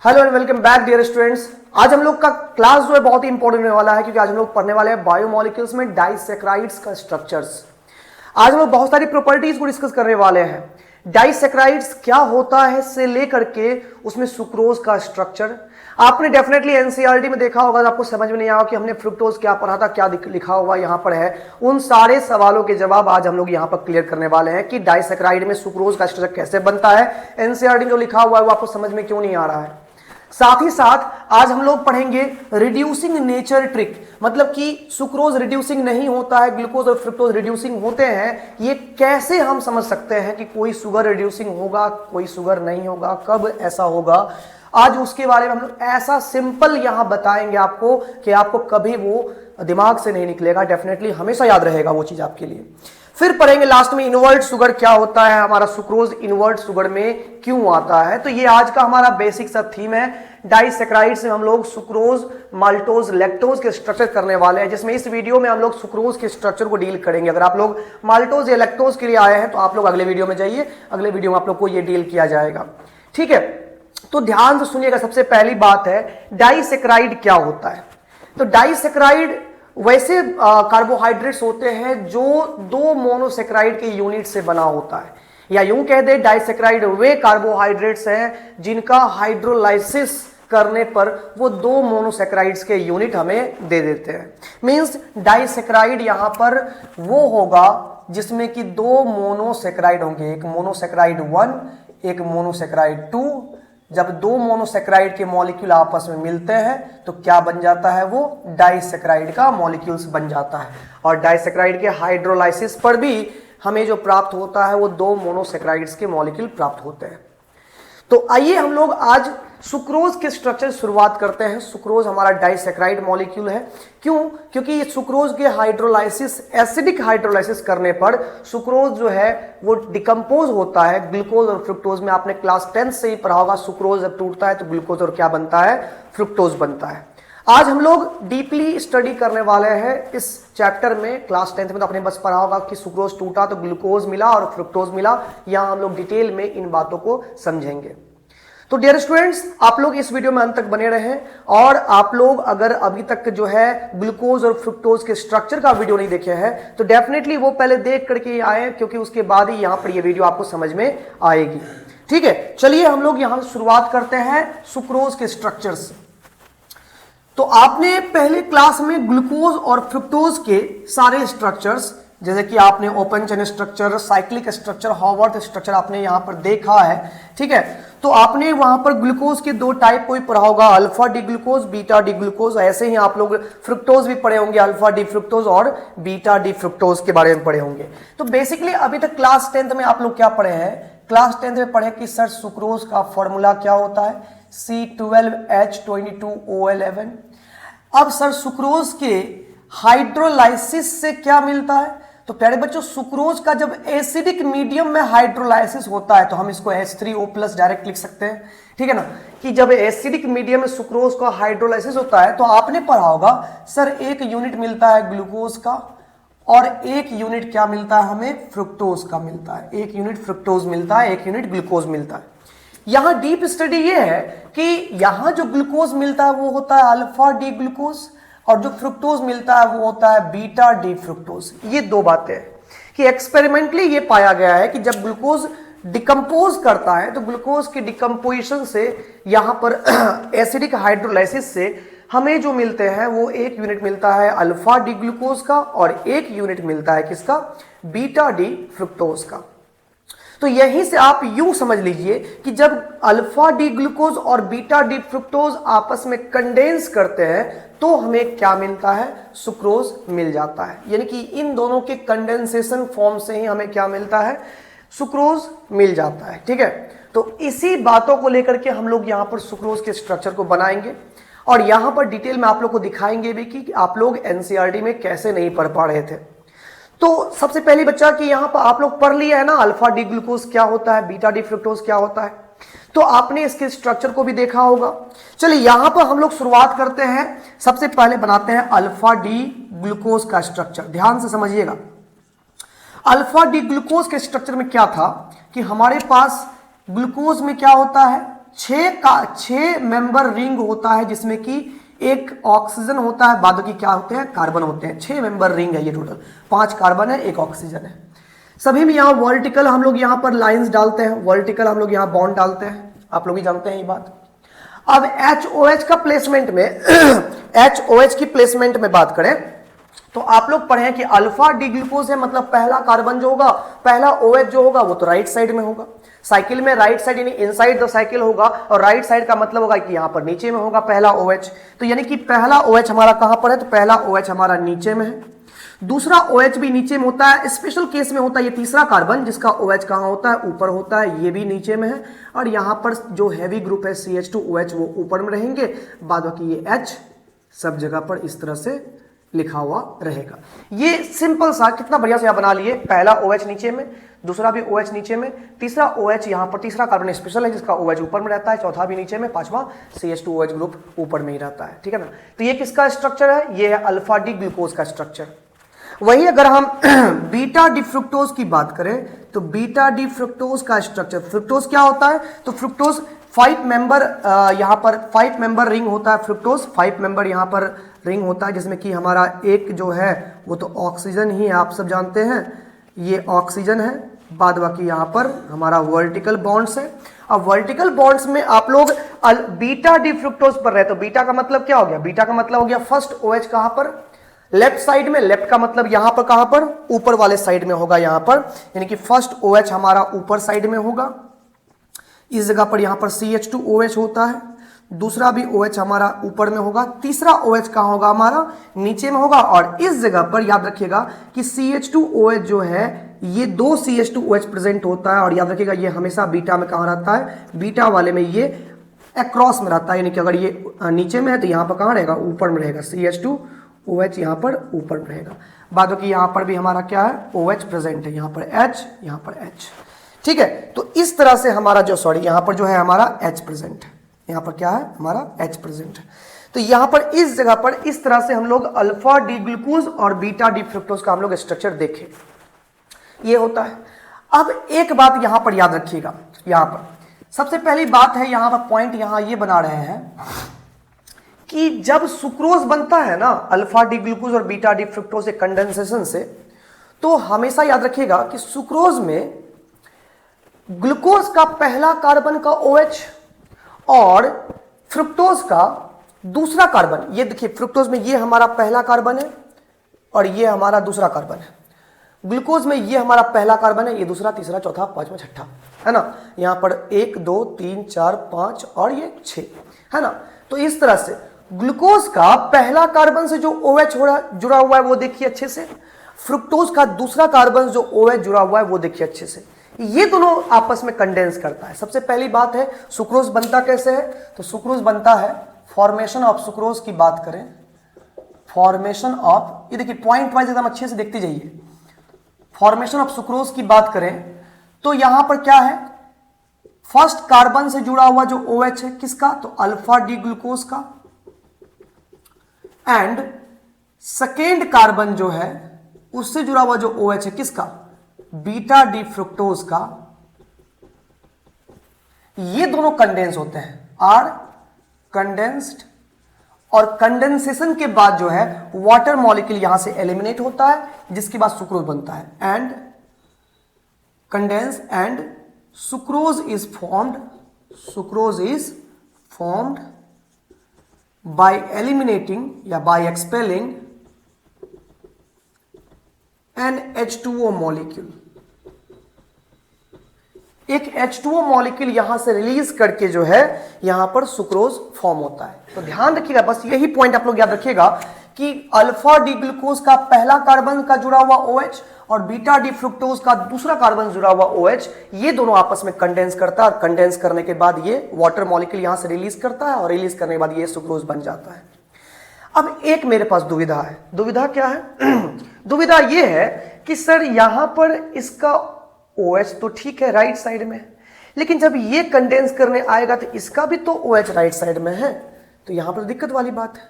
Hello and welcome back dear students. आज हम लोग का क्लास जो है बहुत ही इंपॉर्टेंट होने वाला है क्योंकि आज हम लोग पढ़ने वाले हैं बायोमोलिक्यूल्स में डाइसैकेराइड्स का स्ट्रक्चर्स। आज हम लोग बहुत सारी प्रॉपर्टीज को डिस्कस करने वाले हैं। डाइसैकेराइड्स क्या होता है से लेकर के उसमें सुक्रोज का स्ट्रक्चर। आपने डेफिनेटली एनसीईआरटी में देखा होगा, आपको समझ में नहीं आया कि हमने फ्रुक्टोज क्या पढ़ा था, क्या लिखा हुआ यहाँ पर है। उन सारे सवालों के जवाब आज हम लोग यहाँ पर क्लियर करने वाले हैं कि डाइसैकेराइड में सुक्रोज का स्ट्रक्चर कैसे बनता है। एनसीईआरटी में जो लिखा हुआ है वो आपको समझ में क्यों नहीं आ रहा है। साथ ही साथ आज हम लोग पढ़ेंगे रिड्यूसिंग नेचर ट्रिक, मतलब कि सुक्रोज रिड्यूसिंग नहीं होता है, ग्लूकोज और फ्रुक्टोज रिड्यूसिंग होते हैं। ये कैसे हम समझ सकते हैं कि कोई शुगर रिड्यूसिंग होगा, कोई शुगर नहीं होगा, कब ऐसा होगा, आज उसके बारे में हम लोग ऐसा सिंपल यहां बताएंगे आपको कि आपको कभी वो दिमाग से नहीं निकलेगा, डेफिनेटली हमेशा याद रहेगा वो चीज आपके लिए। फिर पढ़ेंगे लास्ट में इनवर्ट शुगर क्या होता है, हमारा सुक्रोज इनवर्ट शुगर में क्यों आता है। तो ये आज का हमारा बेसिक सा थीम है। डाइसैकेराइड्स में हम लोग सुक्रोज, माल्टोज, लैक्टोज के स्ट्रक्चर करने वाले हैं, जिसमें इस वीडियो में हम लोग सुक्रोज के स्ट्रक्चर को डील करेंगे। अगर आप लोग माल्टोज या लैक्टोज के लिए आए हैं तो आप लोग अगले वीडियो में जाइए, अगले वीडियो में आप लोग को ये डील किया जाएगा। ठीक है, तो ध्यान से सुनिएगा। सबसे पहली बात है डाइसैकेराइड क्या होता है। तो डाइसैकेराइड वैसे कार्बोहाइड्रेट्स होते हैं जो दो मोनोसैकेराइड के यूनिट से बना होता है, या यूं कह दे डाइसैकेराइड वे कार्बोहाइड्रेट्स हैं जिनका हाइड्रोलाइसिस करने पर वो दो मोनोसैकेराइड्स के यूनिट हमें दे देते हैं। मींस डाइसैकेराइड यहां पर वो होगा जिसमें कि दो मोनोसैकेराइड होंगे, एक मोनोसैकेराइड 1, एक मोनोसैकेराइड 2। जब दो मोनोसैकेराइड के मॉलिक्यूल आपस में मिलते हैं तो क्या बन जाता है, वो डाइसैकेराइड का मॉलिक्यूल्स बन जाता है। और डाइसैकेराइड के हाइड्रोलाइसिस पर भी हमें जो प्राप्त होता है वो दो मोनोसैकेराइड्स के मॉलिक्यूल प्राप्त होते हैं। तो आइए हम लोग आज सुक्रोज के स्ट्रक्चर शुरुआत करते हैं। सुक्रोज हमारा डाइसैकेराइड मॉलिक्यूल है। क्यों? क्योंकि सुक्रोज के हाइड्रोलाइसिस, एसिडिक हाइड्रोलाइसिस करने पर सुक्रोज जो है वो डिकम्पोज होता है ग्लूकोज और फ्रुक्टोज में। आपने क्लास 10 से ही पढ़ा होगा, सुक्रोज जब टूटता है तो ग्लूकोज और क्या बनता है, फ्रुक्टोज बनता है। आज हम लोग डीपली स्टडी करने वाले हैं इस चैप्टर में। क्लास 10 में तो आपने बस पढ़ा होगा कि सुक्रोज टूटा तो ग्लूकोज मिला और फ्रुक्टोज मिला। यहां हम लोग डिटेल में इन बातों को समझेंगे। तो डियर स्टूडेंट्स, आप लोग इस वीडियो में अंत तक बने रहें। और आप लोग अगर अभी तक जो है ग्लूकोज और फ्रुक्टोज के स्ट्रक्चर का वीडियो नहीं देखे हैं तो डेफिनेटली वो पहले देख करके आए, क्योंकि उसके बाद ही यहां पर ये वीडियो आपको समझ में आएगी। ठीक है, चलिए हम लोग यहां शुरुआत करते हैं सुक्रोज के स्ट्रक्चर से। तो आपने पहले क्लास में ग्लूकोज और फ्रुक्टोज के सारे स्ट्रक्चर्स, जैसे कि आपने open chain structure, cyclic structure, Howarth structure आपने यहां पर देखा है। ठीक है, तो आपने वहां पर ग्लूकोज के दो टाइप कोई पढ़ा होगा, alpha D glucose, beta D glucose. ऐसे ही आप लोग फ्रुक्टोज भी पढ़े होंगे, अल्फा डी फ्रुक्टोज और बीटा डी फ्रुक्टोज के बारे में पढ़े होंगे। तो बेसिकली अभी तक क्लास 10 में आप लोग क्या पढ़े हैं, क्लास 10 में पढ़े कि सर सुक्रोज का फॉर्मूला क्या होता है, C12H22OL11। अब सर सुक्रोज के हाइड्रोलाइसिस से क्या मिलता है। तो प्यारे बच्चों, सुक्रोज का जब एसिडिक मीडियम में हाइड्रोलाइसिस होता है तो हम इसको H3O+ डायरेक्ट लिख सकते हैं। ठीक है ना, कि जब एसिडिक मीडियम में सुक्रोज का हाइड्रोलाइसिस होता है तो आपने पढ़ा होगा सर एक यूनिट मिलता है ग्लूकोज का और एक यूनिट क्या मिलता है हमें, फ्रुक्टोज का मिलता है। एक यूनिट फ्रुक्टोज मिलता है, एक यूनिट ग्लूकोज मिलता है। यहां डीप स्टडी ये है कि यहां जो ग्लूकोज मिलता है वो होता है अल्फा डी ग्लूकोज और जो फ्रुक्टोज मिलता है वो होता है बीटा डी फ्रुक्टोज। ये दो बातें हैं कि एक्सपेरिमेंटली ये पाया गया है कि जब ग्लूकोज डिकम्पोज करता है तो ग्लूकोज की डिकम्पोजिशन से यहां पर एसिडिक हाइड्रोलाइसिस से हमें जो मिलते हैं वो एक यूनिट मिलता है अल्फा डी ग्लूकोज का और एक यूनिट मिलता है किसका, बीटा डी फ्रुक्टोज का। तो यहीं से आप यूं समझ लीजिए कि जब अल्फा डी ग्लूकोज और बीटा डी फ्रुक्टोज आपस में कंडेंस करते हैं तो हमें क्या मिलता है, सुक्रोज मिल जाता है। यानी कि इन दोनों के कंडेंसेशन फॉर्म से ही हमें क्या मिलता है, सुक्रोज मिल जाता है। ठीक है, तो इसी बातों को लेकर के हम लोग यहां पर सुक्रोज के स्ट्रक्चर को बनाएंगे और यहां पर डिटेल में आप लोग को दिखाएंगे भी कि आप लोग एनसीईआरटी में कैसे नहीं पढ़ पा रहे थे। तो सबसे पहली बच्चा कि यहां पर आप लोग पढ़ लिया है ना अल्फा डी ग्लूकोज क्या होता है, बीटा डी फ्रुक्टोज क्या होता है, तो आपने इसके स्ट्रक्चर को भी देखा होगा। चलिए यहां पर हम लोग शुरुआत करते हैं। सबसे पहले बनाते हैं अल्फा डी ग्लूकोज का स्ट्रक्चर। ध्यान से समझिएगा, अल्फा डी ग्लूकोज के स्ट्रक्चर में क्या था कि हमारे पास ग्लूकोज में क्या होता है, छह मेंबर रिंग होता है, जिसमें कि एक ऑक्सीजन होता है, बाद की क्या होते हैं, कार्बन होते हैं। 6 मेंबर रिंग है ये टोटल, 5 कार्बन है, 1 ऑक्सीजन है। सभी में यहाँ वर्टिकल हम लोग यहाँ पर लाइंस डालते हैं, वर्टिकल हम लोग यहाँ बॉन्ड डालते हैं, आप लोग ही जानते हैं ये बात। अब HOH का प्लेसमेंट में HOH की प्लेसमेंट में बात करें तो आप लोग पढ़े कि अल्फा डी ग्लूकोज है, मतलब पहला कार्बन जो होगा, पहला OH जो होगा वो तो राइट साइड में होगा। साइकिल में राइट साइड यानी इनसाइड द साइकिल होगा, और राइट साइड का मतलब होगा कि यहां पर नीचे में होगा पहला OH। तो यानी कि पहला OH हमारा कहां पर है, तो पहला OH हमारा नीचे में है, दूसरा OH भी नीचे में होता है। स्पेशल केस में होता है ये तीसरा कार्बन, जिसका OH कहां होता है, ऊपर होता है, ये भी नीचे में है। और यहां पर जो हैवी ग्रुप है CH2OH वो ऊपर में रहेंगे, बाद बाकी ये H सब जगह पर इस तरह से लिखा हुआ रहेगा। ये सिंपल सा कितना बढ़िया से बना लिए, पहला OH नीचे में, दूसरा भी OH नीचे में, तीसरा OH यहाँ पर, तीसरा कार्बन स्पेशल है जिसका OH ऊपर में रहता है, चौथा भी नीचे में, पांचवा CH2OH ग्रुप ऊपर में ही रहता है, ठीक है ना। तो ये किसका स्ट्रक्चर है, ये है अल्फा डी ग्लूकोज का स्ट्रक्चर। वही अगर हम बीटा डी फ्रुक्टोज की बात करें तो बीटा डी फ्रुक्टोज का स्ट्रक्चर, फ्रुक्टोज क्या होता है, तो फ्रुक्टोज 5 मेंबर यहाँ पर 5 मेंबर रिंग होता है, फ्रुक्टोज 5 मेंबर यहाँ पर रिंग होता है, जिसमें कि हमारा एक जो है वो तो ऑक्सीजन ही है, आप सब जानते हैं ये ऑक्सीजन है, बाद बाकी यहाँ पर हमारा वर्टिकल बॉन्ड्स है। अब वर्टिकल बॉन्ड्स में आप लोग बीटा डी फ्रुक्टोज पर रहे तो बीटा का मतलब क्या हो गया, बीटा का मतलब हो गया फर्स्ट OH कहां पर, लेफ्ट साइड में, लेफ्ट का मतलब यहां पर कहां पर, ऊपर वाले साइड में होगा यहां पर, यानी कि फर्स्ट OH हमारा ऊपर साइड में होगा, इस जगह पर यहां पर CH2OH होता है, दूसरा भी OH हमारा ऊपर में होगा, तीसरा OH कहां होगा हमारा, नीचे में होगा। और इस जगह पर याद रखिएगा कि CH2OH जो है ये 2 CH2OH प्रेजेंट होता है, और याद रखिएगा ये हमेशा बीटा में कहां रहता है, बीटा वाले में ये अक्रॉस में रहता है, यानी कि अगर ये नीचे में है तो यहाँ पर कहां रहेगा, ऊपर में रहेगा, CH2OH यहाँ पर ऊपर में रहेगा। बाद की यहाँ पर भी हमारा क्या है, OH प्रेजेंट है, यहाँ पर H, यहाँ पर H, ठीक है। तो इस तरह से हमारा जो यहाँ पर जो है हमारा H प्रेजेंट है, यहाँ पर क्या है हमारा H प्रेजेंट है। तो यहाँ पर इस जगह पर इस तरह से हम लोग अल्फा डी ग्लूकोज और बीटा डी फ्रुक्टोज का हम लोग स्ट्रक्चर देखें, ये होता है। अब एक बात यहाँ पर याद रखिएगा, यहाँ पर सबसे पहली बात है, यहाँ पर पॉइंट यहाँ ये बना रहे हैं कि जब सुक्रोज बनता है ना अल्फा डी ग्लूकोज और बीटा डी फ्रुक्टोज से कंडेंसेशन से, तो हमेशा याद रखिएगा कि सुक्रोज में ग्लूकोज का पहला कार्बन का OH और फ्रुक्टोज का दूसरा कार्बन, ये देखिए फ्रुक्टोज में ये हमारा पहला कार्बन है और ये हमारा दूसरा कार्बन है, ग्लूकोज में ये हमारा पहला कार्बन है, ये दूसरा, तीसरा, चौथा, पांचवा, छठा, है ना। यहां पर 1 2 3 4 5 और ये 6, है ना। तो इस तरह से ग्लूकोज का पहला कार्बन से जो OH जुड़ा हुआ है वो देखिए अच्छे से, फ्रुक्टोज का दूसरा कार्बन जो OH जुड़ा हुआ है वो देखिए अच्छे से, ये दोनों आपस में कंडेंस करता है। सबसे पहली बात है सुक्रोज बनता कैसे है, तो सुक्रोज बनता है, फॉर्मेशन ऑफ सुक्रोज की बात करें, फॉर्मेशन ऑफ, ये देखिए पॉइंट वाइज एकदम अच्छे से देखते जाइए, फॉर्मेशन ऑफ सुक्रोज की बात करें तो यहां पर क्या है, फर्स्ट कार्बन से जुड़ा हुआ जो OH है किसका, तो अल्फा डी ग्लूकोज का, एंड सेकेंड कार्बन जो है उससे जुड़ा हुआ जो OH है किसका, बीटा डी फ्रुक्टोज का। ये दोनों कंडेंस होते हैं, आर कंडेंस्ड, और कंडेंसेशन के बाद जो है वाटर मॉलिक्यूल यहां से एलिमिनेट होता है, जिसके बाद सुक्रोज बनता है, and condense and sucrose is formed by eliminating या by expelling an H2O molecule. एक H2O मॉलिक्यूल यहां से रिलीज करके जो है यहां पर सुक्रोज फॉर्म होता है। तो ध्यान रखिएगा, बस यही पॉइंट आप लोग याद रखिएगा कि अल्फा डी ग्लूकोज का पहला कार्बन का जुड़ा हुआ OH और बीटा डी फ्रुक्टोज का दूसरा कार्बन जुड़ा हुआ OH, ये दोनों आपस में कंडेंस करता है, और कंडेंस करने के बाद ये वाटर मॉलिक्यूल यहां से रिलीज करता है, और रिलीज करने के बाद ये सुक्रोज बन जाता है। अब एक मेरे पास दुविधा है, दुविधा क्या है दुविधा ये है कि सर यहां पर इसका OH तो ठीक है राइट साइड में, लेकिन जब ये कंडेंस करने आएगा तो इसका भी तो OH राइट साइड में है, तो यहां पर दिक्कत वाली बात है।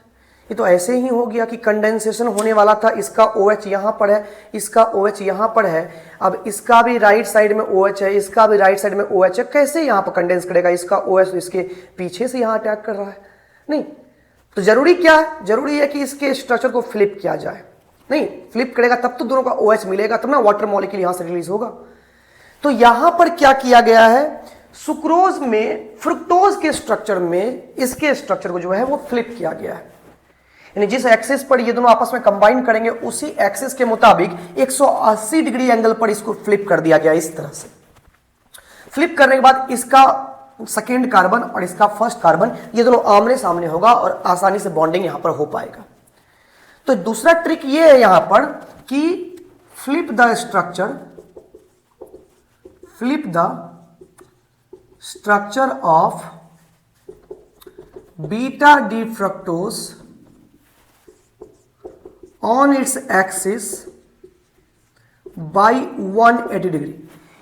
ये तो ऐसे ही हो गया कि कंडेंसेशन होने वाला था, इसका OH यहाँ पर है, इसका OH यहाँ पर है, अब इसका भी राइट साइड में OH है, इसका भी राइट साइड में OH है, कैसे यहाँ पर कंडेंस करेगा? इसका OH इसके पीछे से यहाँ अटैक कर रहा है, नहीं। तो जरूरी क्या है? जरूरी है कि इसके स्ट्रक्चर को फ्लिप किया जाए, नहीं फ्लिप करेगा तब तो दोनों का OH मिलेगा, तब ना वाटर मॉलिक्यूल यहां से रिलीज होगा। तो यहां पर क्या किया गया है, सुक्रोज में फ्रुक्टोज के स्ट्रक्चर में इसके स्ट्रक्चर को जो है वो फ्लिप किया गया है, यानी जिस एक्सिस पर ये दोनों आपस में कंबाइन करेंगे उसी एक्सिस के मुताबिक 180 डिग्री एंगल पर इसको फ्लिप कर दिया गया। इस तरह से फ्लिप करने के बाद इसका सेकेंड कार्बन और इसका फर्स्ट कार्बन ये दोनों आमने सामने होगा और आसानी से बॉन्डिंग यहां पर हो पाएगा। तो दूसरा ट्रिक ये है यहां पर कि flip the structure of beta D fructose on its axis by 180 degree,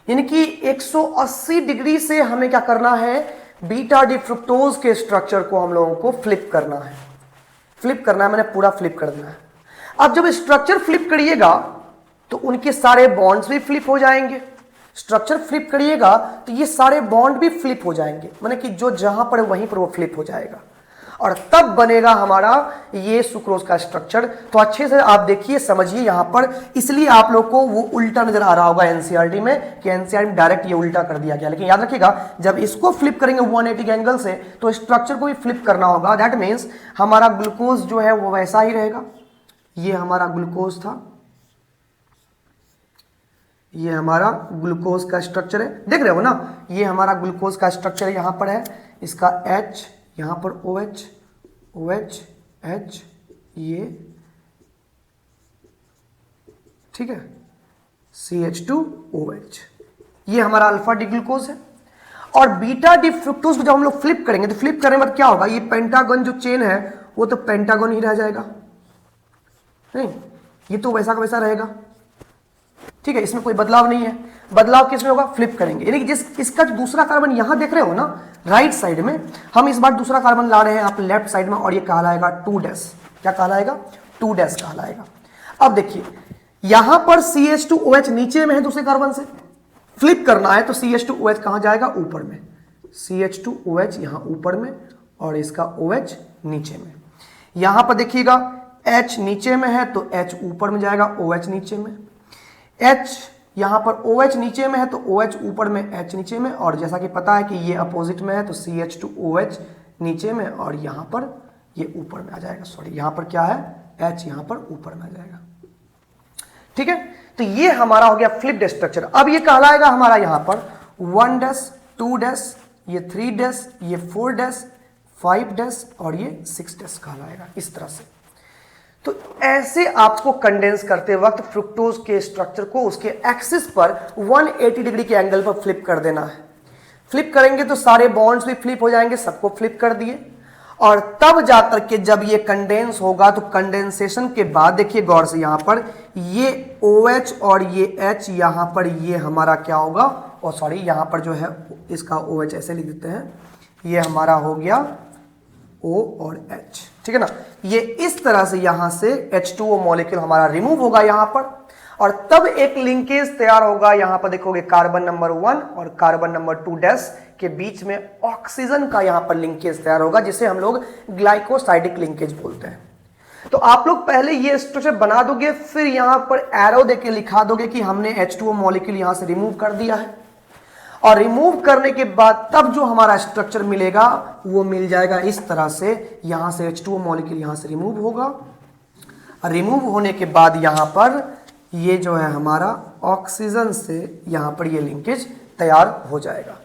यानी कि 180 डिग्री से हमें क्या करना है, बीटा डी फ्रुक्टोज के स्ट्रक्चर को हम लोगों को फ्लिप करना है। फ्लिप करना है मैंने पूरा फ्लिप कर देना है। अब जब स्ट्रक्चर फ्लिप करिएगा तो उनके सारे बॉन्ड्स भी फ्लिप हो जाएंगे, स्ट्रक्चर फ्लिप करिएगा तो ये सारे बॉन्ड भी फ्लिप हो जाएंगे, माने कि जो जहां पर वहीं पर वो फ्लिप हो जाएगा और तब बनेगा हमारा ये सुक्रोज का स्ट्रक्चर। तो अच्छे से आप देखिए समझिए यहां पर, इसलिए आप लोग को वो उल्टा नजर आ रहा होगा एनसीईआरटी में कि एनसीईआरटी में डायरेक्ट ये उल्टा कर दिया गया, लेकिन याद रखिएगा जब इसको फ्लिप करेंगे 180 के एंगल से तो स्ट्रक्चर को भी फ्लिप करना होगा। दैट मीन्स हमारा ग्लूकोज जो है वो वैसा ही रहेगा, ये हमारा ग्लूकोज था, ये हमारा ग्लूकोज का स्ट्रक्चर है, देख रहे हो ना, ये हमारा ग्लूकोज का स्ट्रक्चर यहां पर है, इसका H यहां पर OH OH H ये ठीक है CH2OH, ये हमारा अल्फा डी ग्लूकोज है। और बीटा डी फ्रुक्टोज को जब हम लोग फ्लिप करेंगे तो फ्लिप करने के बाद क्या होगा, ये पेंटागन जो चेन है वो तो पेंटागन ही रह जाएगा, नहीं ये तो वैसा का वैसा रहेगा, ठीक है, इसमें कोई बदलाव नहीं है। बदलाव किसमें होगा, फ्लिप करेंगे, यानी कि जिस इसका जो दूसरा कार्बन यहां देख रहे हो ना राइट साइड में, हम इस बार दूसरा कार्बन ला रहे हैं आप लेफ्ट साइड में और ये कहलाएगा 2 डैश, क्या कहलाएगा 2 डैश कहलाएगा। अब देखिए यहां पर CH2OH नीचे में है दूसरे कार्बन से, फ्लिप करना है तो CH2OH कहां जाएगा, ऊपर में, CH2OH यहां ऊपर में और इसका OH नीचे में। यहां पर देखिएगा H नीचे में है तो H ऊपर में जाएगा, OH नीचे में, H यहां पर OH नीचे में है तो OH ऊपर में H नीचे में, और जैसा कि पता है कि ये अपोजिट में है तो CH2OH नीचे में और यहां पर ये ऊपर में आ जाएगा, सॉरी यहां पर क्या है H यहां पर ऊपर में आ जाएगा, ठीक है। तो ये हमारा हो गया फ्लिप्ड स्ट्रक्चर। अब ये कहलाएगा हमारा यहां पर 1 डैश 2 डैश, ये 3 डैश, ये 4 डैश, 5 डैश और ये 6 डैश कहलाएगा, इस तरह से। तो ऐसे आपको कंडेंस करते वक्त फ्रुक्टोज के स्ट्रक्चर को उसके एक्सिस पर 180 डिग्री के एंगल पर फ्लिप कर देना है। फ्लिप करेंगे तो सारे बॉन्ड्स भी फ्लिप हो जाएंगे, सबको फ्लिप कर दिए, और तब जाकर के जब ये कंडेंस होगा तो कंडेंसेशन के बाद देखिए गौर से यहां पर ये OH और ये H यहां पर ये हमारा क्या होगा, और सॉरी यहां पर जो है इसका OH ऐसे लिख देते हैं, ये हमारा हो गया O और H, ठीक है ना। ये इस तरह से यहां से H2O मॉलिक्यूल हमारा रिमूव होगा यहां पर, और तब एक लिंकेज तैयार होगा। यहां पर देखोगे कार्बन नंबर 1 और कार्बन नंबर 2 डैश के बीच में ऑक्सीजन का यहां पर लिंकेज तैयार होगा, जिसे हम लोग ग्लाइकोसाइडिक लिंकेज बोलते हैं। तो आप लोग पहले ये स्ट्रक्चर बना दोगे, फिर यहां पर एरो देके लिखा दोगे कि हमने H2O मॉलिक्यूल यहां से रिमूव कर दिया है, और रिमूव करने के बाद तब जो हमारा स्ट्रक्चर मिलेगा वो मिल जाएगा इस तरह से। यहां से H2O मॉलिक्यूल यहां से रिमूव होगा, रिमूव होने के बाद यहां पर ये जो है हमारा ऑक्सीजन से यहां पर ये लिंकेज तैयार हो जाएगा।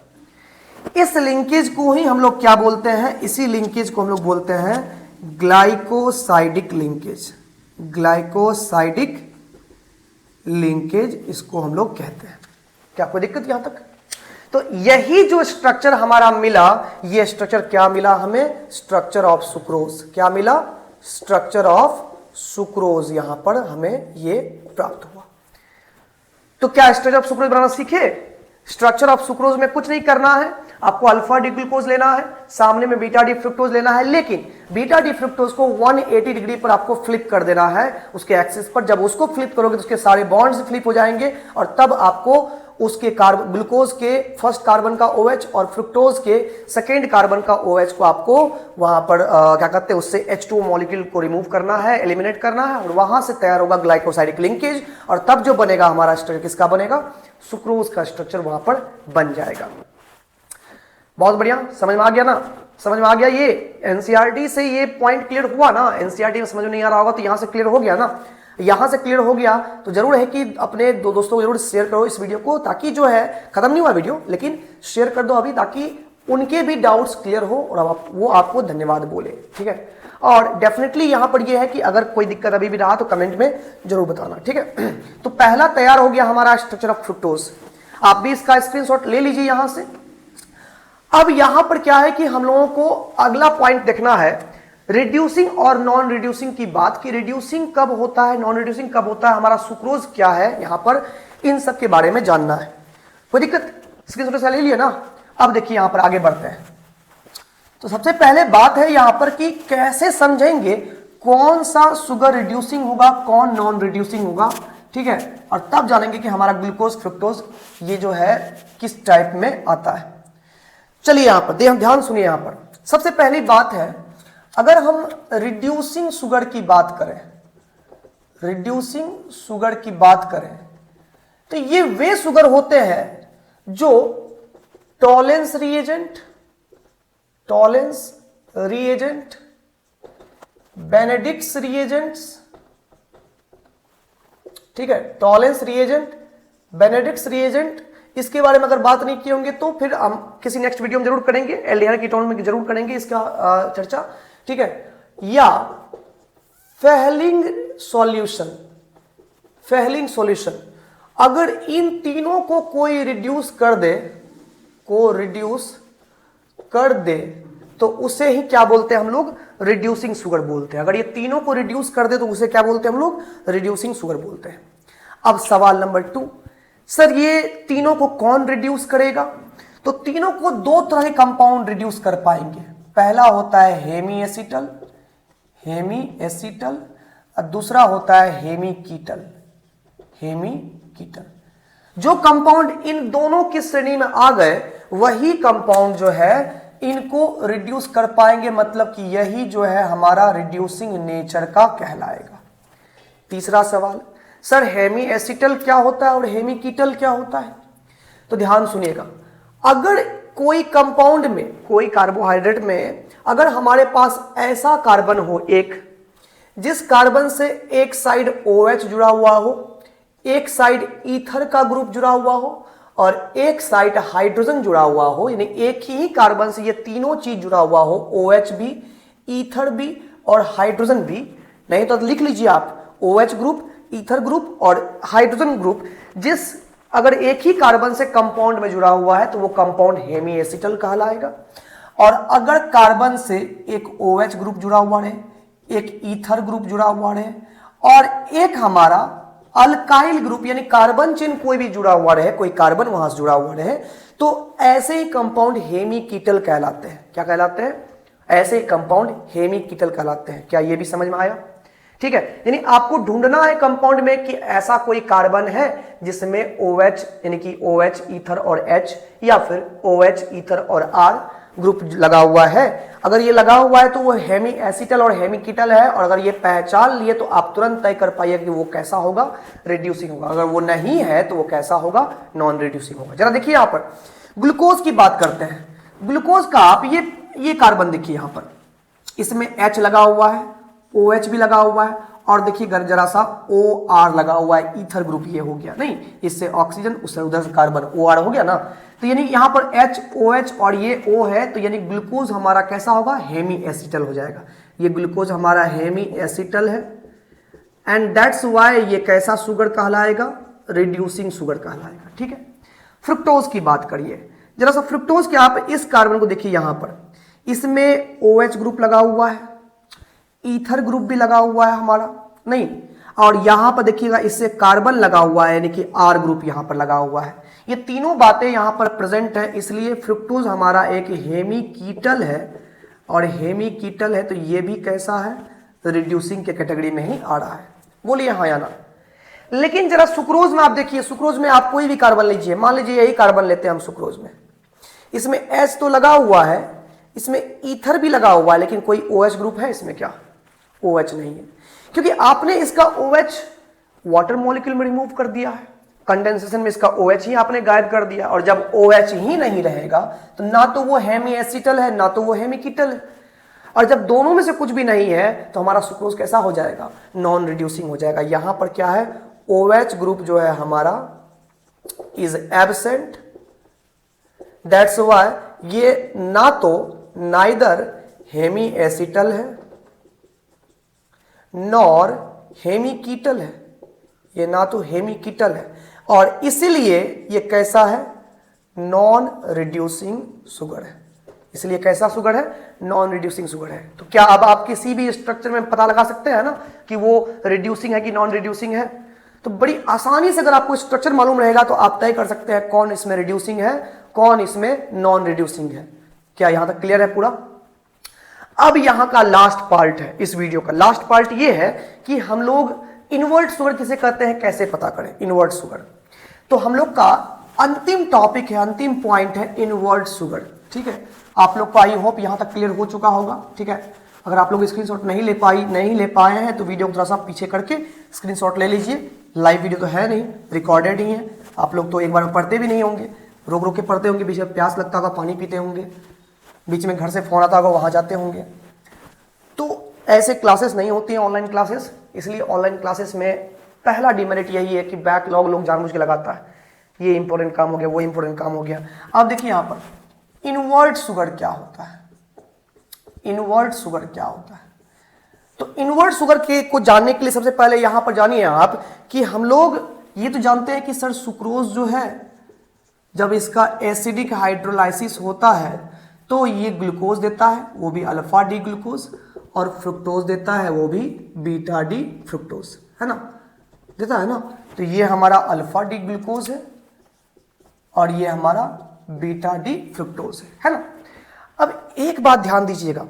इस लिंकेज को ही हम लोग क्या बोलते हैं, इसी लिंकेज को हम लोग बोलते हैं ग्लाइकोसाइडिक लिंकेज। ग्लाइकोसाइडिक लिंकेज इसको हम लोग कहते हैं। क्या कोई दिक्कत यहां तक? तो यही जो स्ट्रक्चर हमारा मिला, ये स्ट्रक्चर क्या मिला हमें, स्ट्रक्चर ऑफ सुक्रोज। क्या मिला, स्ट्रक्चर ऑफ सुक्रोज, यहां पर हमें ये प्राप्त हुआ। तो क्या स्ट्रक्चर ऑफ सुक्रोज बनाना सीखे? स्ट्रक्चर ऑफ सुक्रोज में कुछ नहीं करना है, आपको अल्फा डी ग्लूकोज लेना है, सामने में बीटा डी फ्रुक्टोज लेना है, लेकिन बीटा डी फ्रुक्टोज को 180 डिग्री पर आपको फ्लिप कर देना है उसके एक्सिस पर। जब उसको फ्लिप करोगे तो उसके सारे बॉन्ड्स फ्लिप हो जाएंगे और तब आपको उसके ग्लूकोज के फर्स्ट कार्बन का OH और फ्रुक्टोज के सेकेंड कार्बन का OH को आपको वहां पर क्या कहते हैं उससे H2O मॉलिक्यूल को रिमूव करना है, एलिमिनेट करना है और वहां से तैयार होगा ग्लाइकोसाइडिक लिंकेज और तब जो बनेगा हमारा स्ट्रक्चर किसका बनेगा, सुक्रोज का स्ट्रक्चर वहां पर बन जाएगा। बहुत बढ़िया, समझ में आ गया ना, समझ में आ गया। ये एनसीईआरटी से ये पॉइंट क्लियर हुआ ना, एनसीईआरटी में समझ में नहीं आ रहा होगा तो यहां से क्लियर हो गया ना, यहां से क्लियर हो गया तो जरूर है कि अपने दोस्तों को जरूर शेयर करो इस वीडियो को, ताकि जो है खत्म नहीं हुआ वीडियो लेकिन शेयर कर दो अभी, ताकि उनके भी डाउट्स क्लियर हो और वो आपको धन्यवाद बोले, ठीक है। और डेफिनेटली यहां पर ये है कि अगर कोई दिक्कत अभी भी रहा तो कमेंट में जरूर बताना, ठीक है। तो पहला तैयार हो गया हमारा स्ट्रक्चर ऑफ फ्रुक्टोज, आप भी इसका स्क्रीनशॉट ले लीजिए यहां से। अब यहां पर क्या है कि हम लोगों को अगला पॉइंट देखना है रिड्यूसिंग और नॉन रिड्यूसिंग की बात, कि रिड्यूसिंग कब होता है, नॉन रिड्यूसिंग कब होता है, हमारा सुक्रोज क्या है, यहां पर इन सब के बारे में जानना है। कोई दिक्कत, स्क्रीनशॉट से ले लिया ना। अब देखिए यहां पर आगे बढ़ते हैं। तो सबसे पहले बात है यहां पर कि कैसे समझेंगे कौन सा शुगर रिड्यूसिंग होगा, कौन नॉन रिड्यूसिंग होगा, ठीक है। और तब जानेंगे कि हमारा ग्लूकोज फ्रुक्टोज ये जो है किस टाइप में आता है। चलिए यहां पर ध्यान सुनिए। यहां पर सबसे पहली बात है, अगर हम रिड्यूसिंग शुगर की बात करें, रिड्यूसिंग शुगर की बात करें तो ये वे शुगर होते हैं जो टॉलेंस रिएजेंट, बेनेडिक्ट्स रिएजेंट्स, ठीक है, टॉलेंस रिएजेंट, बेनेडिक्ट्स रिएजेंट, इसके बारे में अगर बात नहीं किए होंगे तो फिर हम किसी नेक्स्ट वीडियो में जरूर करेंगे, एल्डिहाइड कीटोन में जरूर करेंगे इसका चर्चा, ठीक है। या फेहलिंग सॉल्यूशन, अगर इन तीनों को कोई रिड्यूस कर दे तो उसे ही क्या बोलते हैं हम लोग, रिड्यूसिंग शुगर बोलते हैं। अगर ये तीनों को रिड्यूस कर दे तो उसे क्या बोलते हैं हम लोग, रिड्यूसिंग शुगर बोलते हैं। अब सवाल नंबर 2, सर ये तीनों को कौन रिड्यूस करेगा? तो तीनों को दो तरह के कंपाउंड रिड्यूस कर पाएंगे। पहला होता है हेमी एसिटल और दूसरा होता है हेमी कीटल। जो कंपाउंड इन दोनों की श्रेणी में आ गए वही कंपाउंड जो है इनको रिड्यूस कर पाएंगे, मतलब कि यही जो है हमारा रिड्यूसिंग नेचर का कहलाएगा। तीसरा सवाल, सर हेमी एसिटल क्या होता है और हेमी कीटल क्या होता है? तो ध्यान सुनिएगा, अगर कोई कंपाउंड में, कोई कार्बोहाइड्रेट में अगर हमारे पास ऐसा कार्बन हो एक, जिस कार्बन से एक साइड OH जुड़ा हुआ हो, एक साइड ईथर का ग्रुप जुड़ा हुआ हो और एक साइड हाइड्रोजन जुड़ा हुआ हो, यानी एक ही कार्बन से ये तीनों चीज जुड़ा हुआ हो, OH भी, ईथर भी और हाइड्रोजन भी, नहीं तो लिख लीजिए आप OH ग्रुप, ईथर ग्रुप और हाइड्रोजन ग्रुप, जिस अगर एक ही कार्बन से कंपाउंड में जुड़ा हुआ है तो वो कंपाउंड हेमी एसिटल कहलाएगा। और अगर कार्बन से एक OH ग्रुप जुड़ा हुआ है, एक ईथर ग्रुप जुड़ा हुआ है और एक हमारा अल्काइल ग्रुप यानी कार्बन चेन कोई भी जुड़ा हुआ रहे, कोई कार्बन वहां से जुड़ा हुआ रहे, तो ऐसे ही कंपाउंड हेमी कीटल कहलाते हैं। क्या कहलाते हैं? ऐसे ही कंपाउंड हेमी कीटल कहलाते हैं। क्या ये भी समझ में आया? ठीक है, यानी आपको ढूंढना है कंपाउंड में कि ऐसा कोई कार्बन है जिसमें OH यानी कि OH ईथर और H या फिर OH ईथर और R ग्रुप लगा हुआ है। अगर ये लगा हुआ है तो वो हेमी एसिटल और हेमी कीटल है, और अगर ये पहचान लिए तो आप तुरंत तय कर पाइए कि वो कैसा होगा, रिड्यूसिंग होगा। अगर वो नहीं है तो वो कैसा होगा, नॉन रिड्यूसिंग होगा। जरा देखिए यहां पर ग्लूकोज की बात करते हैं। ग्लूकोज का आप ये कार्बन देखिए यहां पर, इसमें H लगा हुआ है, OH भी लगा हुआ है और देखिए जरा सा OR लगा हुआ है, ईथर ग्रुप ये हो गया, नहीं इससे ऑक्सीजन उससे उधर से कार्बन OR हो गया ना। तो यानी यहां पर H, OH और ये O है, तो यानी ग्लूकोज हमारा कैसा होगा, हेमी एसिटल हो जाएगा। ये ग्लूकोज हमारा हेमी एसिटल है एंड दैट्स व्हाई ये कैसा शुगर कहलाएगा, रिड्यूसिंग शुगर कहलाएगा। ठीक है, फ्रुक्टोज की बात करिए जरा सा। फ्रुक्टोज के आप इस कार्बन को देखिए यहां पर, इसमें OH ग्रुप लगा हुआ है, ईथर ग्रुप भी लगा हुआ है हमारा, नहीं, और यहां पर देखिएगा इससे कार्बन लगा हुआ है यानी कि R ग्रुप यहां पर लगा हुआ है। ये तीनों बातें यहां पर प्रेजेंट है, इसलिए फ्रुक्टोज हमारा एक हेमी कीटल है और हेमिकीटल है तो ये भी कैसा है, रिड्यूसिंग के कैटेगरी में ही आ रहा है। बोलिए हाँ या ना। लेकिन जरा सुक्रोज में आप देखिए, सुक्रोज में आप कोई भी कार्बन लीजिए, मान लीजिए यही कार्बन लेते हैं हम सुक्रोज में, इसमें H तो लगा हुआ है, इसमें ईथर भी लगा हुआ है, लेकिन कोई OH ग्रुप है इसमें क्या, OH नहीं है, क्योंकि आपने इसका OH वाटर मॉलिक्यूल में रिमूव कर दिया है, कंडेंसेशन में इसका OH ही आपने गायब कर दिया। और जब OH ही नहीं रहेगा तो ना तो वो हेमी एसिटल है ना तो वो हेमिकीटल है, और जब दोनों में से कुछ भी नहीं है तो हमारा सुक्रोज कैसा हो जाएगा, नॉन रिड्यूसिंग हो जाएगा। यहां पर क्या है, OH ग्रुप जो है हमारा इज एब्सेंट, दैट्स व्हाई ये ना तो नाइदर हेमी एसिटल है नॉर हेमिकीटल है, ये ना तो हेमिकीटल है, और इसीलिए ये कैसा है, नॉन रिड्यूसिंग शुगर है। इसलिए कैसा शुगर है, नॉन रिड्यूसिंग शुगर है। तो क्या अब आप किसी भी स्ट्रक्चर में पता लगा सकते हैं ना कि वो रिड्यूसिंग है कि नॉन रिड्यूसिंग है, तो बड़ी आसानी से अगर आपको स्ट्रक्चर मालूम रहेगा तो आप तय कर सकते हैं कौन इसमें रिड्यूसिंग है कौन इसमें नॉन रिड्यूसिंग है। क्या यहां तक क्लियर है पूरा? अब यहां का लास्ट पार्ट है, इस वीडियो का लास्ट पार्ट ये है कि हम लोग इनवर्ट शुगर किसे कहते हैं, कैसे पता करें इनवर्ट शुगर। तो हम लोग का अंतिम टॉपिक है, अंतिम पॉइंट है इनवर्ट शुगर। ठीक है, आप लोग को आई होप यहां तक क्लियर हो चुका होगा। ठीक है, अगर आप लोग स्क्रीनशॉट नहीं ले पाए हैं तो वीडियो को थोड़ा सा पीछे करके स्क्रीनशॉट ले लीजिए। लाइव वीडियो तो है नहीं, रिकॉर्डेड ही है। आप लोग तो एक बार में पढ़ते भी नहीं होंगे, रोक रोक के पढ़ते होंगे, बीच में प्यास लगता होगा पानी पीते होंगे, बीच में घर से फोन आता होगा वहां जाते होंगे। तो ऐसे क्लासेस नहीं होती हैं ऑनलाइन क्लासेस, इसलिए ऑनलाइन क्लासेस में पहला डिमेरिट यही है कि बैकलॉग लोग जानबूझ के लगाता है, ये इंपॉर्टेंट काम हो गया वो इंपॉर्टेंट काम हो गया। अब देखिए यहां पर इनवर्ट शुगर क्या होता है, इनवर्ट शुगर क्या होता है। तो इनवर्ट शुगर के को जानने के लिए सबसे पहले यहां पर जानिए आप कि हम लोग ये तो जानते हैं कि सर सुक्रोज जो है जब इसका एसिडिक हाइड्रोलाइसिस होता है तो ये ग्लूकोज देता है, वो भी अल्फा डी ग्लूकोज, और फ्रुक्टोज देता है वो भी बीटा डी फ्रुक्टोज, है ना, देता है ना। तो ये हमारा अल्फा डी ग्लूकोज है और ये हमारा बीटा डी फ्रुक्टोज है ना। अब एक बात ध्यान दीजिएगा,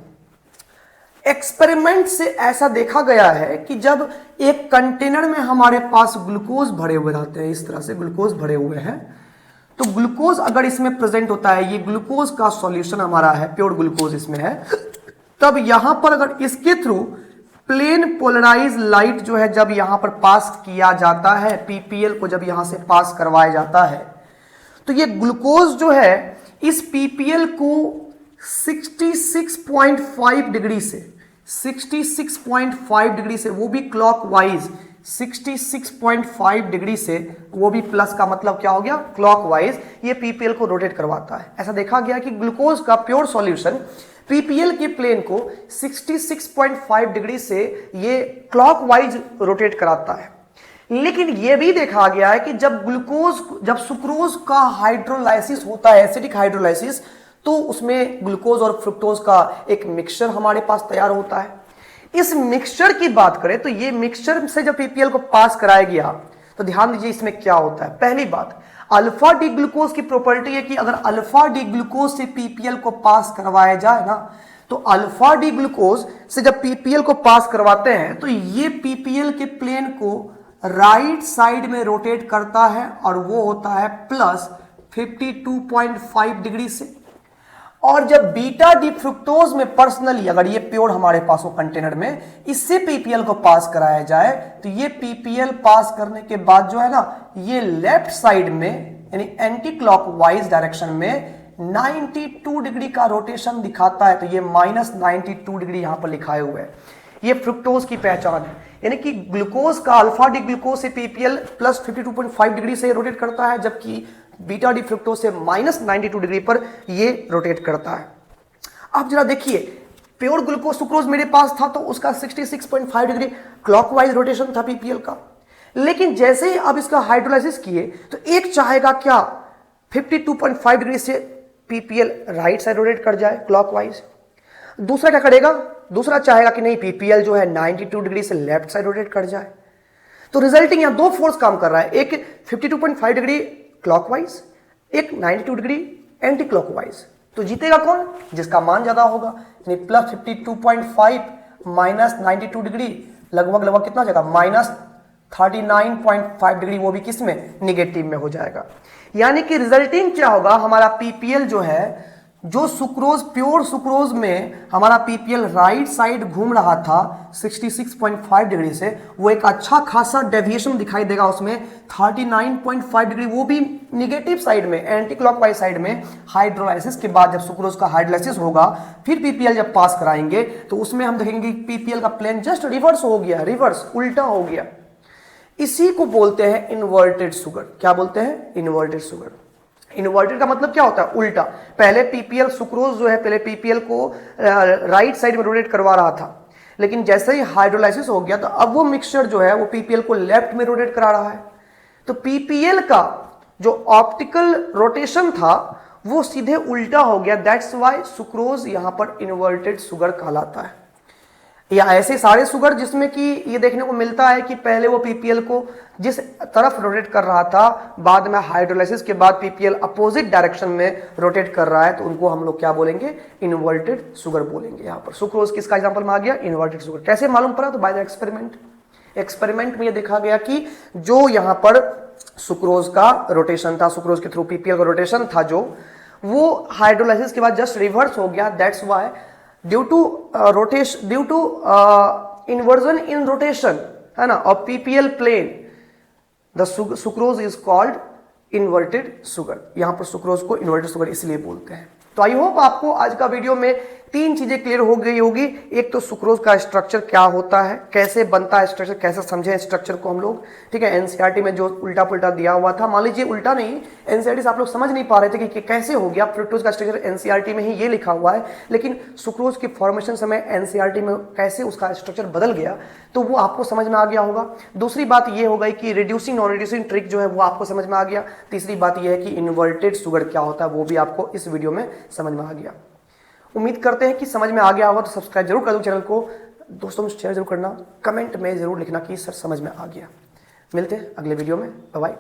एक्सपेरिमेंट से ऐसा देखा गया है कि जब एक कंटेनर में हमारे पास ग्लूकोज भरे हुए रहते हैं, इस तरह से ग्लूकोज भरे हुए हैं, तो ग्लूकोज अगर इसमें प्रेजेंट होता है, ये ग्लूकोज का सॉल्यूशन हमारा है, प्योर ग्लूकोज इसमें है, तब यहां पर अगर इसके थ्रू प्लेन पोलराइज लाइट जो है जब यहां पर पास किया जाता है, पीपीएल को जब यहां से पास करवाया जाता है, तो ये ग्लूकोज जो है इस पीपीएल को 66.5 डिग्री से 66.5 डिग्री से, वो भी क्लॉकवाइज 66.5 डिग्री से, वो भी प्लस का मतलब क्या हो गया, क्लॉकवाइज, ये पीपीएल को रोटेट करवाता है। ऐसा देखा गया कि ग्लूकोज का प्योर सॉल्यूशन पीपीएल के प्लेन को 66.5 डिग्री से ये क्लॉकवाइज रोटेट कराता है। लेकिन यह भी देखा गया है कि जब सुक्रोज का हाइड्रोलाइसिस होता है, एसिडिक हाइड्रोलाइसिस, तो उसमें ग्लूकोज और फ्रुक्टोज का एक मिक्सचर हमारे पास तैयार होता है। इस मिक्सचर की बात करें तो ये मिक्सचर से जब पीपीएल को पास कराया गया तो ध्यान दीजिए इसमें क्या होता है। पहली बात, अल्फा डी ग्लूकोज की प्रॉपर्टी है कि अगर अल्फा डी ग्लूकोज से पीपीएल को पास करवाया जाए ना, तो अल्फा डी ग्लूकोज से जब पीपीएल को पास करवाते हैं तो ये पीपीएल के प्लेन को राइट साइड में रोटेट करता है और वो होता है प्लस 52.5 डिग्री से। और जब बीटा डी फ्रुक्टोज में पर्सनली अगर ये प्योर हमारे पास हो कंटेनर में, इससे पीपीएल को पास कराया जाए तो ये पीपीएल पास करने के बाद जो है ना, ये लेफ्ट साइड में यानी एंटी क्लॉकवाइज डायरेक्शन में 92 डिग्री का रोटेशन दिखाता है। तो ये -92 डिग्री यहां पर लिखाए हुए है, ये फ्रुक्टोज की पहचान है। यानी कि ग्लूकोज का अल्फा डी ग्लूकोज से पीपीएल प्लस 52.5 डिग्री से रोटेट करता है, जबकि बीटा डी फ्रुक्टोज से -92 डिग्री पर ये रोटेट करता है। आप जरा देखिए, प्योर ग्लूकोज सुक्रोज मेरे पास था तो उसका 66.5 डिग्री क्लॉकवाइज रोटेशन था पीपीएल का, लेकिन जैसे ही आप इसका हाइड्रोलाइसिस किए तो एक चाहेगा क्या 52.5 डिग्री से पीपीएल राइट साइड रोटेट कर जाए क्लॉकवाइज, दूसरा क्या करेगा, दूसरा चाहेगा कि नहीं पीपीएल जो है 92 डिग्री से लेफ्ट साइड रोटेट कर जाए। तो रिजल्टिंग यहां दो फोर्स काम कर रहा है, एक 52.5 डिग्री क्लॉकवाइज, एक 92 डिग्री एंटी क्लॉकवाइज। तो जीतेगा कौन? जिसका मान ज्यादा होगा, यानी प्लस 52.5 माइनस 92 डिग्री, लगभग कितना जाएगा? माइनस 39.5 डिग्री, वो भी किस में? निगेटिव में हो जाएगा। यानी कि रिजल्टिंग क्या होगा? हमारा पीपीएल जो है, जो सुक्रोज, प्योर सुक्रोज में हमारा पीपीएल राइट साइड घूम रहा था 66.5 डिग्री से, वो एक अच्छा खासा डेविएशन दिखाई देगा उसमें 39.5 डिग्री, वो भी निगेटिव साइड में, एंटी क्लॉकवाइज साइड में। हाइड्रोलाइसिस के बाद जब सुक्रोज का हाइड्रोलाइसिस होगा, फिर पीपीएल जब पास कराएंगे तो उसमें हम देखेंगे पीपीएल का प्लेन जस्ट रिवर्स हो गया, रिवर्स, उल्टा हो गया। इसी को बोलते हैं इन्वर्टेड शुगर। क्या बोलते हैं? Inverted sugar. इन्वर्टेड का मतलब क्या होता है? उल्टा। पहले पीपीएल सुक्रोज जो है, पहले पीपीएल को राइट साइड में रोटेट करवा रहा था, लेकिन जैसे ही हाइड्रोलाइसिस हो गया तो अब वो मिक्सचर जो है वो पीपीएल को लेफ्ट में रोटेट करा रहा है। तो पीपीएल का जो ऑप्टिकल रोटेशन था वो सीधे उल्टा हो गया। दैट्स वाई सुक्रोज यहां पर इन्वर्टेड शुगर कहलाता है। या ऐसे सारे शुगर जिसमें कि ये देखने को मिलता है कि पहले वो पीपीएल को जिस तरफ रोटेट कर रहा था, बाद में हाइड्रोलाइसिस के बाद पीपीएल अपोजिट डायरेक्शन में रोटेट कर रहा है, तो उनको हम लोग क्या बोलेंगे? इन्वर्टेड शुगर बोलेंगे। यहाँ पर सुक्रोज किसका एग्जांपल में आ गया? Inverted sugar. कैसे मालूम पड़ा? तो बाय द एक्सपेरिमेंट। एक्सपेरिमेंट में ये देखा गया कि जो यहाँ पर सुक्रोज का रोटेशन था, सुक्रोज के थ्रू पीपीएल का रोटेशन था, जो वो हाइड्रोलाइसिस के बाद जस्ट रिवर्स हो गया। That's why due to inversion in rotation, है ना, और PPL plane, the sucrose is called inverted sugar. यहां पर सुक्रोज को इन्वर्टेड शुगर इसलिए बोलते हैं। तो आई होप आपको आज का वीडियो में 3 चीजें क्लियर हो गई होगी। एक तो सुक्रोज का स्ट्रक्चर क्या होता है, कैसे बनता है स्ट्रक्चर, कैसे समझें स्ट्रक्चर को हम लोग, ठीक है। एनसीईआरटी में जो उल्टा पुल्टा दिया हुआ था, मान लीजिए उल्टा नहीं, एनसीईआरटी से आप लोग समझ नहीं पा रहे थे कि कैसे हो गया। फ्रुक्टोज का स्ट्रक्चर एनसीईआरटी में ही ये लिखा हुआ है, लेकिन सुक्रोज की फॉर्मेशन समय एनसीईआरटी में कैसे उसका स्ट्रक्चर बदल गया, तो वो आपको समझ में आ गया होगा। दूसरी बात ये हो गई कि रिड्यूसिंग नॉन रिड्यूसिंग ट्रिक जो है वो आपको समझ में आ गया। तीसरी बात ये है कि इन्वर्टेड शुगर क्या होता है, वो भी आपको इस वीडियो में समझ में आ गया। उम्मीद करते हैं कि समझ में आ गया होगा। तो सब्सक्राइब जरूर कर दो चैनल को, दोस्तों में शेयर जरूर करना, कमेंट में जरूर लिखना कि सर समझ में आ गया। मिलते हैं अगले वीडियो में। Bye bye.